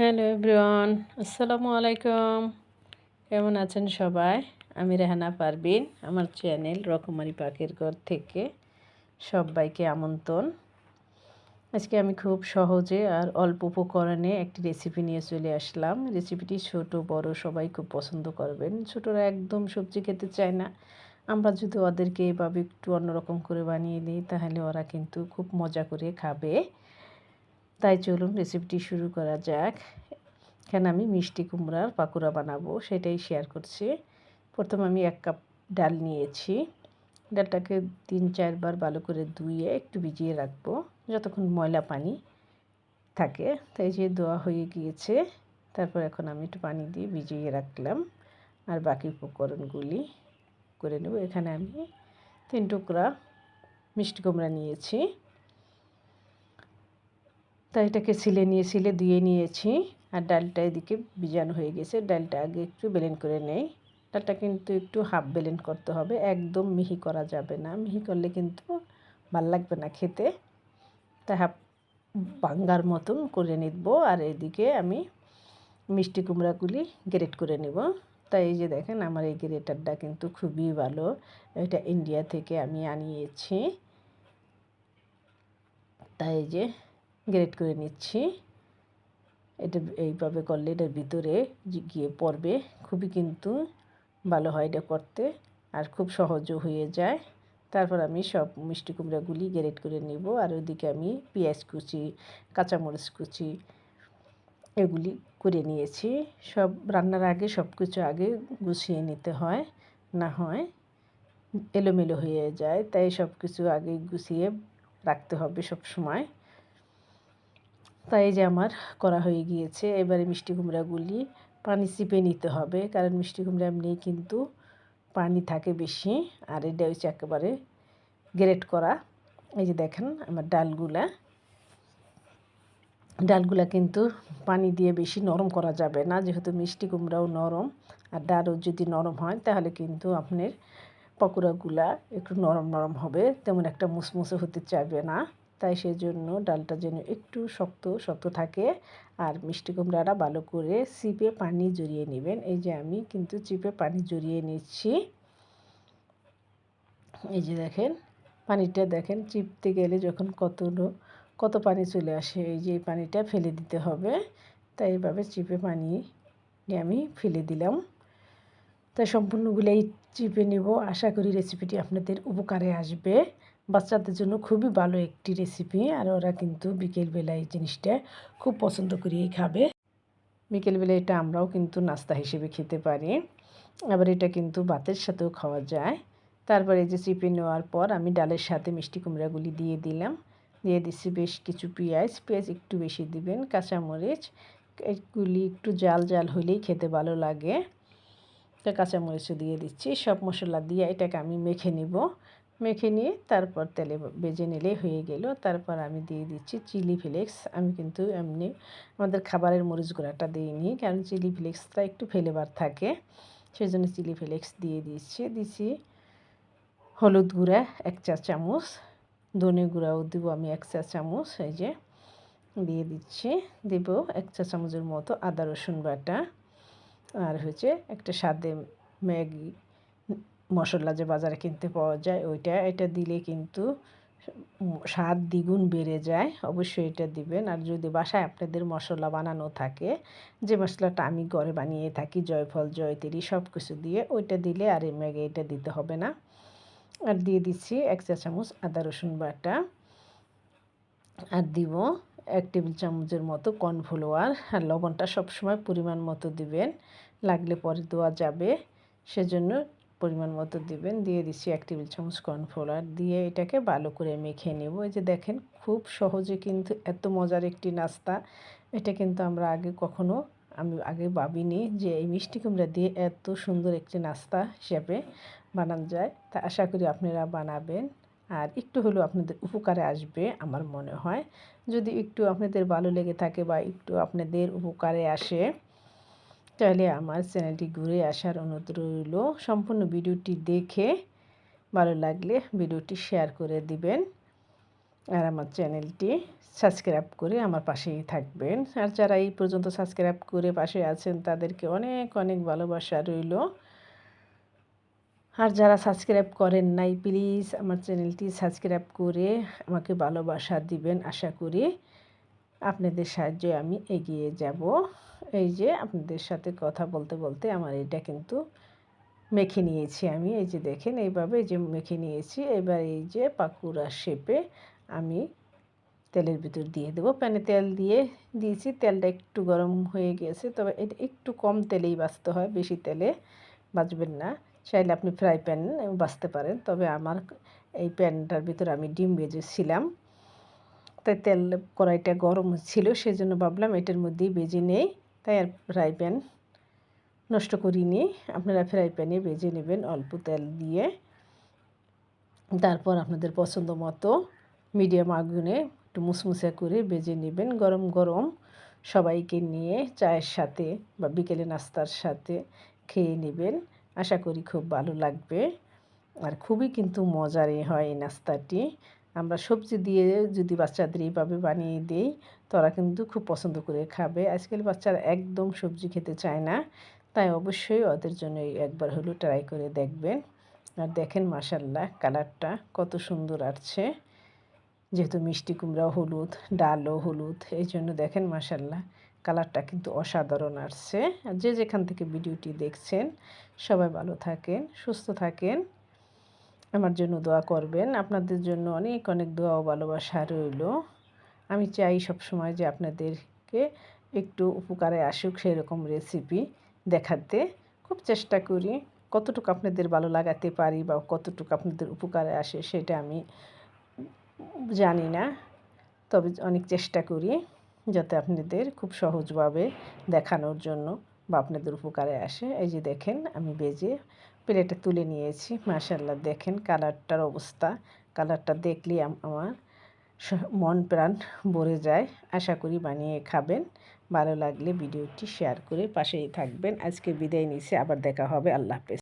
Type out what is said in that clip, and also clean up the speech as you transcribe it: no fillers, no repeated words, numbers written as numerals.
Hello everyone, আসসালামু আলাইকুম। কেমন আছেন সবাই? আমি রেহানা পারভিন, আমার চ্যানেল রকমারি পাখির ঘর থেকে সবাইকে আমন্ত্রণ। আজকে আমি খুব সহজে আর অল্প উপকরণে একটি রেসিপি নিয়ে চলে আসলাম। রেসিপিটি ছোট বড় সবাই খুব পছন্দ করবেন। ছোটরা একদম সবজি খেতে চায় না। আমরা যদি ওদেরকে এভাবে একটু অন্যরকম করে বানিয়ে দিই তাহলে ওরা কিন্তু খুব মজা করে খাবে। তাই চলুন রেসিপিটি শুরু করা যাক। এখানে আমি মিষ্টি কুমড়ার পাকোড়া বানাবো, সেটাই শেয়ার করছি। প্রথমে আমি 1 কাপ ডাল নিয়েছি। ডালটাকে 3-4 বার ভালো করে ধুয়ে একটু ভিজিয়ে রাখবো যতক্ষণ ময়লা পানি থাকে। তাই যে ধোয়া হয়ে গিয়েছে, তারপর এখন আমি একটু পানি দিয়ে ভিজিয়ে রাখলাম আর বাকি উপকরণগুলি করে নেব। এখানে আমি 3 টুকরা মিষ্টি কুমড়া নিয়েছি, তাই এটাকে ছিলে ধুয়ে নিয়েছি। আর ডালটা এদিকে ভিজানো হয়ে গেছে। ডালটা আগে একটু ব্লেন্ড করে নেই। ডালটা কিন্তু একটু হাফ ব্লেন্ড করতে হবে, একদম মিহি করা যাবে না। মিহি করলে কিন্তু ভাল লাগবে না খেতে। তাই হাফ ভাঙ্গার মতন করে নিব। আর এদিকে আমি মিষ্টি কুমড়াগুলি গ্রেট করে নেব। তাই এই যে দেখেন আমার এই গ্রেটারটা কিন্তু খুবই ভালো। এটা ইন্ডিয়া থেকে আমি আনিয়েছি। তাই এই যে গ্রেট করে নিচ্ছি। এটা এইভাবে করলে এটার ভিতরে গিয়ে পড়বে, খুবই কিন্তু ভালো হয় এটা করতে, আর খুব সহজও হয়ে যায়। তারপর আমি সব মিষ্টি কুমড়াগুলি গ্রেট করে নেব। আর ওইদিকে আমি পেঁয়াজ কুচি, কাঁচামরিচ কুচি এগুলি করে নিয়েছি। সব রান্নার আগে সব কিছু আগে গুছিয়ে নিতে হয়, না হয় এলোমেলো হয়ে যায়। তাই সব কিছু আগে গুছিয়ে রাখতে হবে সব সময়। তাই যে আমার করা হয়ে গিয়েছে। এবারে মিষ্টি কুমড়াগুলি পানি চিপে নিতে হবে, কারণ মিষ্টি কুমড়া এমনি কিন্তু পানি থাকে বেশি। আর এটা হচ্ছে একেবারে গ্রেট করা। এই যে দেখেন আমার ডালগুলা কিন্তু পানি দিয়ে বেশি নরম করা যাবে না, যেহেতু মিষ্টি কুমড়াও নরম। আর ডালও যদি নরম হয় তাহলে কিন্তু আপনার পকোড়াগুলা একটু নরম নরম হবে, তেমন একটা মুসমুসে হতে চাইবে না। তাই সেজন্য ডালটা যেন একটু শক্ত শক্ত থাকে। আর মিষ্টি কুমড়াটা ভালো করে চিপে পানি জড়িয়ে নেবেন। এই যে আমি কিন্তু চিপে পানি জড়িয়ে নিচ্ছি। এই যে দেখেন পানিটা দেখেন চিপতে গেলে যখন কত পানি চলে আসে, এই যে এই পানিটা ফেলে দিতে হবে। তাই এইভাবে চিপে পানি আমি ফেলে দিলাম। তাই সম্পূর্ণগুলোই চিপে নেব। আশা করি রেসিপিটি আপনাদের উপকারে আসবে। বাচ্চাদের জন্য খুবই ভালো একটি রেসিপি, আর ওরা কিন্তু বিকেলবেলা এই জিনিসটা খুব পছন্দ করেই খাবে। বিকেলবেলা এটা আমরাও কিন্তু নাস্তা হিসেবে খেতে পারি, আবার এটা কিন্তু ভাতের সাথেও খাওয়া যায়। তারপরে এই যে চিপে নেওয়ার পর আমি ডালের সাথে মিষ্টি কুমড়াগুলি দিয়ে দিলাম। দিয়ে দিচ্ছি বেশ কিছু পেঁয়াজ একটু বেশি দিবেন, কাঁচামরিচ এগুলি একটু জাল জাল হলেই খেতে ভালো লাগে। তো কাঁচামরিচও দিয়ে দিচ্ছি। সব মশলা দিয়ে এটাকে আমি মেখে নিব। মেখে নিয়ে তারপর তেলে ভেজে নিলে হয়ে গেল। তারপর আমি দিয়ে দিচ্ছি চিলি ফ্লেক্স। আমি কিন্তু এমনি আমাদের খাবারের মরিচ গুঁড়াটা দিইনি, কারণ চিলি ফ্লেক্সটা একটু ফ্লেভার থাকে, সেই জন্য চিলি ফ্লেক্স দিয়ে দিচ্ছি হলুদ গুঁড়া 1 চা চামচ, ধনে গুঁড়াও দেবো আমি 1 চা চামচ। এই যে দিয়ে দিচ্ছি। দেব 1 চা চামচের মতো আদা রসুন বাটা। আর হচ্ছে একটা স্বাদে ম্যাগি মশলা যে বাজারে কিনতে পাওয়া যায় ওইটা, এটা দিলে কিন্তু স্বাদ দ্বিগুণ বেড়ে যায়। অবশ্যই এটা দিবেন। আর যদি বাসায় আপনাদের মশলা বানানো থাকে, যে মশলাটা আমি ঘরে বানিয়ে থাকি জয়ফল জয়তিরি সব কিছু দিয়ে, ওইটা দিলে আর এই ম্যাগি এটা দিতে হবে না। আর দিয়ে দিচ্ছি 1 চা চামচ আদা রসুন বাটা। আর দিব 1 টেবিল চামচের মতো কর্নফ্লাওয়ার। আর লবণটা সবসময় পরিমাণ মতো দিবেন, লাগলে পরে দেওয়া যাবে, সেজন্য পরিমাণ মতো দিবেন। দিয়ে দিচ্ছি 1 টেবিল চামচ কর্নফ্লাওয়ার। দিয়ে এটাকে ভালো করে মেখে নেব। এই যে দেখেন খুব সহজে কিন্তু এত মজার একটি নাস্তা। এটা কিন্তু আমি আগে ভাবিনি যে এই মিষ্টি কুমড়া দিয়ে এত সুন্দর একটি নাস্তা হিসাবে বানানো যায়। তা আশা করি আপনারা বানাবেন, আর একটু হলেও আপনাদের উপকারে আসবে আমার মনে হয়। যদি একটু আপনাদের ভালো লেগে থাকে বা একটু আপনাদের উপকারে আসে, তাহলে আমার চ্যানেলটি ঘুরে আসার অনুরোধ রইল। সম্পূর্ণ ভিডিওটি দেখে ভালো লাগলে ভিডিওটি শেয়ার করে দিবেন। আর আমার চ্যানেলটি সাবস্ক্রাইব করে আমার পাশেই থাকবেন। আর যারা এই পর্যন্ত সাবস্ক্রাইব করে পাশে আছেন তাদেরকে অনেক অনেক ভালোবাসা রইল। আর যারা সাবস্ক্রাইব করেন নাই প্লিজ আমার চ্যানেলটি সাবস্ক্রাইব করে আমাকে ভালোবাসা দিবেন। আশা করি আপনাদের সাহায্যে আমি এগিয়ে যাব। এই যে আপনাদের সাথে কথা বলতে বলতে আমার এটা কিন্তু মেখে নিয়েছি আমি। এই যে দেখেন এইভাবে এই যে মেখে নিয়েছি। এবার এই যে পাকুড়া শেপে আমি তেলের ভিতর দিয়ে দেবো। প্যানে তেল দিয়েছি। তেলটা একটু গরম হয়ে গিয়েছে, তবে এটা একটু কম তেলেই ভাজতে হয়, বেশি তেলে ভাজবেন না। চাইলে আপনি ফ্রাই প্যান ভাজতে পারেন, তবে আমার এই প্যানটার ভিতরে আমি ডিম ভেজেছিলাম, তাই তেল কড়াইটা গরম ছিল, সেজন্য ভাবলাম এটার মধ্যেই ভেজে নেই, তাই আর ফ্রাই প্যান নষ্ট করিনি। আপনারা ফ্রাই প্যানে ভেজে নেবেন অল্প তেল দিয়ে। তারপর আপনাদের পছন্দ মতো মিডিয়াম আগুনে একটু মুসমুসে করে ভেজে নেবেন। গরম গরম সবাইকে নিয়ে চায়ের সাথে বা বিকেলে নাস্তার সাথে খেয়ে নেবেন। আশা করি খুব ভালো লাগবে। আর খুবই কিন্তু মজারই হয় এই নাস্তাটি। আমরা সবজি দিয়ে যদি বাচ্চাদের এইভাবে বানিয়ে দিই, তারা কিন্তু খুব পছন্দ করে খাবে। আজকাল বাচ্চারা একদম সবজি খেতে চায় না, তাই অবশ্যই ওদের জন্য একবার হলেও ট্রাই করে দেখবেন। আর দেখেন মাশাআল্লাহ কালারটা কত সুন্দর আসছে, যেহেতু মিষ্টি কুমড়া হলুদ, ডালও হলুদ, এই জন্য দেখেন মাশাআল্লাহ কালারটা কিন্তু অসাধারণ আসছে। আর যে যেখান থেকে ভিডিওটি দেখছেন সবাই ভালো থাকেন, সুস্থ থাকেন, আমার জন্য দোয়া করবেন। আপনাদের জন্য অনেক অনেক দোয়া ও ভালোবাসা রইল। আমি চাই সবসময় যে আপনাদেরকে একটু উপকারে আসুক সেরকম রেসিপি দেখাতে খুব চেষ্টা করি। কতটুকু আপনাদের ভালো লাগাতে পারি বা কতটুকু আপনাদের উপকারে আসে সেটা আমি জানি না, তবে অনেক চেষ্টা করি যাতে আপনাদের খুব সহজভাবে দেখানোর জন্য বা আপনাদের উপকারে আসে। এই যে দেখেন আমি ভেজে প্লেটে তুলে নিয়েছি। মাশাআল্লাহ দেখেন কালারটার অবস্থা, কালারটা দেখলেই আমার মন প্রাণ ভরে যায়। আশা করি বানিয়ে খাবেন। ভালো লাগলে ভিডিওটি শেয়ার করে পাশেই থাকবেন। আজকে বিদায় নিচ্ছি, আবার দেখা হবে। আল্লাহ হাফেজ।